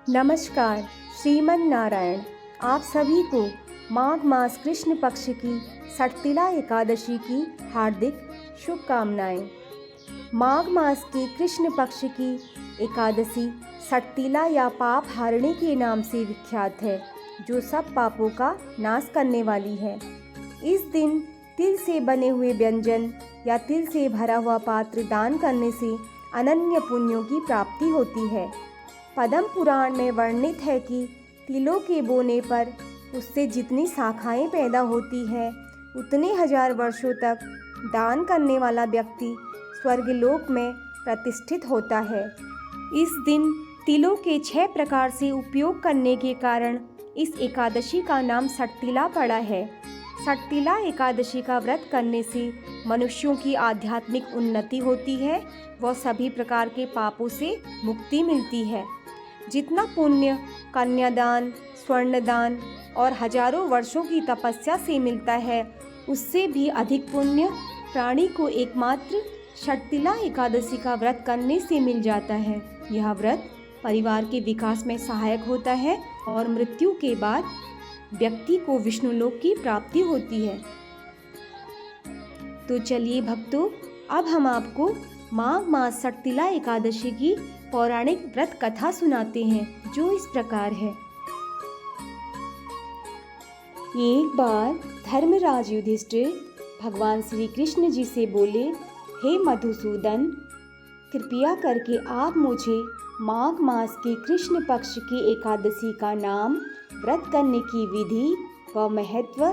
नमस्कार। श्रीमन नारायण आप सभी को माघ मास कृष्ण पक्ष की सटतिला एकादशी की हार्दिक शुभकामनाएं। माघ मास के कृष्ण पक्ष की एकादशी सटतिला या पाप हारने के नाम से विख्यात है, जो सब पापों का नाश करने वाली है। इस दिन तिल से बने हुए व्यंजन या तिल से भरा हुआ पात्र दान करने से अनन्य पुण्यों की प्राप्ति होती है। पद्म पुराण में वर्णित है कि तिलों के बोने पर उससे जितनी शाखाएं पैदा होती है, उतने हजार वर्षों तक दान करने वाला व्यक्ति स्वर्गलोक में प्रतिष्ठित होता है। इस दिन तिलों के 6 प्रकार से उपयोग करने के कारण इस एकादशी का नाम सटतिला पड़ा है। सटतिला एकादशी का व्रत करने से मनुष्यों की आध्यात्मिक उन्नति होती है व सभी प्रकार के पापों से मुक्ति मिलती है। जितना पुण्य कन्यादान, स्वर्णदान और हजारों वर्षों की तपस्या से मिलता है, उससे भी अधिक पुण्य प्राणी को एकमात्र सटतिला एकादशी का व्रत करने से मिल जाता है। यह व्रत परिवार के विकास में सहायक होता है और मृत्यु के बाद व्यक्ति को विष्णुलोक की प्राप्ति होती है। तो चलिए भक्तों, अब हम आपको माघ मास सटतिला एकादशी की पौराणिक व्रत कथा सुनाते हैं, जो इस प्रकार है। एक बार धर्मराज युधिष्ठिर भगवान श्री कृष्ण जी से बोले, हे मधुसूदन, कृपया करके आप मुझे माघ मास के कृष्ण पक्ष की एकादशी का नाम, व्रत करने की विधि व महत्व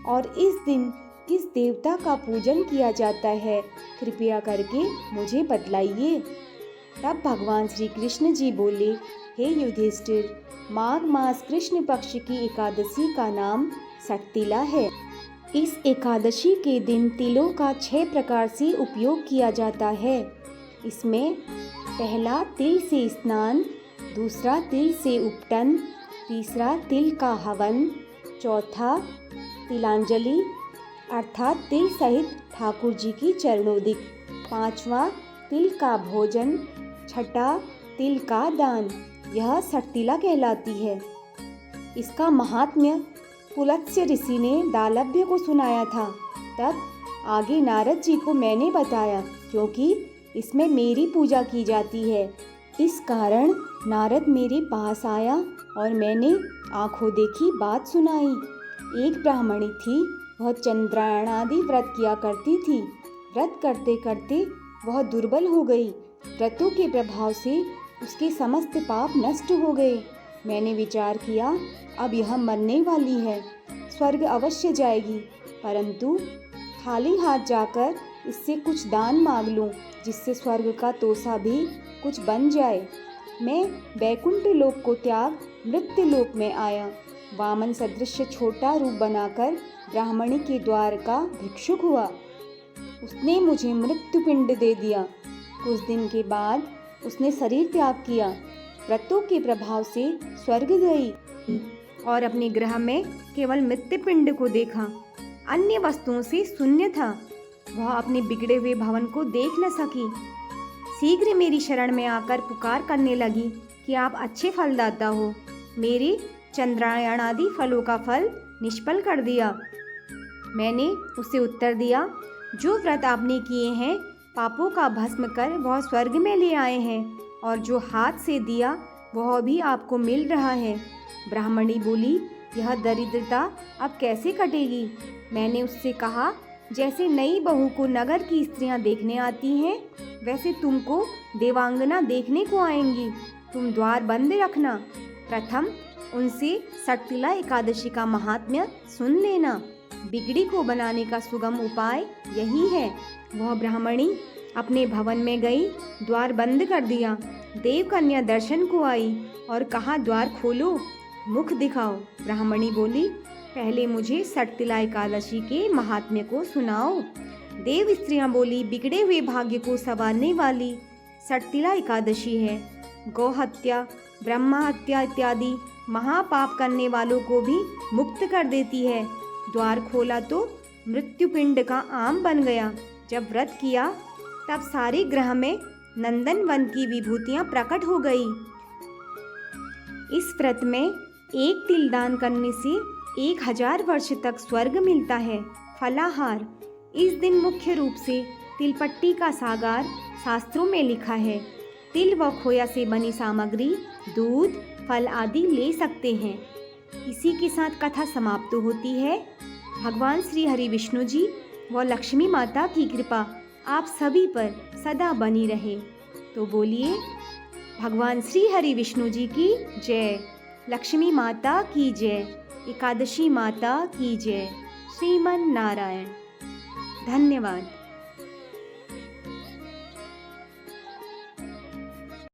और इस दिन किस देवता का पूजन किया जाता है, कृपया करके मुझे बतलाइए। तब भगवान श्री कृष्ण जी बोले, हे युधिष्ठिर, माघ मास कृष्ण पक्ष की एकादशी का नाम सटतिला है। इस एकादशी के दिन तिलों का 6 प्रकार से उपयोग किया जाता है। इसमें पहला तिल से स्नान, दूसरा तिल से उपटन, तीसरा तिल का हवन, चौथा तिलांजलि अर्थात तिल सहित ठाकुर जी की चरणोदिक, पांचवा तिल का भोजन, छठा तिल का दान। यह सटतिला कहलाती है। इसका महात्म्य पुलत्स्य ऋषि ने दालभ्य को सुनाया था। तब आगे नारद जी को मैंने बताया, क्योंकि इसमें मेरी पूजा की जाती है। इस कारण नारद मेरे पास आया और मैंने आंखों देखी बात सुनाई। एक ब्राह्मणी थी, वह चंद्रायणादि व्रत किया करती थी। व्रत करते करते वह दुर्बल हो गई। व्रतों के प्रभाव से उसके समस्त पाप नष्ट हो गए। मैंने विचार किया, अब यह मरने वाली है, स्वर्ग अवश्य जाएगी, परंतु खाली हाथ जाकर इससे कुछ दान मांग लूं, जिससे स्वर्ग का तोसा भी कुछ बन जाए। मैं वैकुंठ लोक को त्याग मृत्यु लोक में आया। वामन सदृश छोटा रूप बनाकर ब्राह्मणी के द्वार का भिक्षुक हुआ। उसने मुझे मृत्यु पिंड दे दिया। कुछ दिन के बाद उसने शरीर त्याग किया। व्रतों के प्रभाव से स्वर्ग गई और अपने गृह में केवल मृत्यु पिंड को देखा। अन्य वस्तुओं से शून्य था। वह अपने बिगड़े हुए भवन को देख न सकी। शीघ्र मेरी शरण में आकर पुकार करने लगी कि आप अच्छे फलदाता हो, मेरे चंद्रायणादि फलों का फल निष्फल कर दिया। मैंने उसे उत्तर दिया, जो व्रत आपने किए हैं, पापों का भस्म कर वह स्वर्ग में ले आए हैं, और जो हाथ से दिया वह भी आपको मिल रहा है। ब्राह्मणी बोली, यह दरिद्रता अब कैसे कटेगी? मैंने उससे कहा, जैसे नई बहू को नगर की स्त्रियां देखने आती हैं, वैसे तुमको देवांगना देखने को आएंगी। तुम द्वार बंद रखना। प्रथम उनसे सटतिला एकादशी का महात्म्य सुन लेना। बिगड़ी को बनाने का सुगम उपाय यही है। वह ब्राह्मणी अपने भवन में गई, द्वार बंद कर दिया। देव कन्या दर्शन को आई और कहा, द्वार खोलो, मुख दिखाओ। ब्राह्मणी बोली, पहले मुझे सटतिला एकादशी के महात्म्य को सुनाओ। देव स्त्रियां बोली, बिगड़े हुए भाग्य को संवारने वाली सटतिला एकादशी है। गौ हत्या, ब्रह्म हत्या इत्यादि महापाप करने वालों को भी मुक्त कर देती है। द्वार खोला तो मृत्यु पिंड का आम बन गया। जब व्रत किया तब सारे ग्रह में नंदन वन की विभूतियां प्रकट हो गई। इस व्रत में एक तिल दान करने से 1000 वर्ष तक स्वर्ग मिलता है। फलाहार, इस दिन मुख्य रूप से तिलपट्टी का सागार शास्त्रों में लिखा है। तिल व खोया से बनी सामग्री, दूध, फल आदि ले सकते हैं। इसी के साथ कथा समाप्त होती है। भगवान श्री हरि विष्णु जी व लक्ष्मी माता की कृपा आप सभी पर सदा बनी रहे। तो बोलिए भगवान श्री हरि विष्णु जी की जय, लक्ष्मी माता की जय, एकादशी माता की जय। श्रीमन नारायण। धन्यवाद।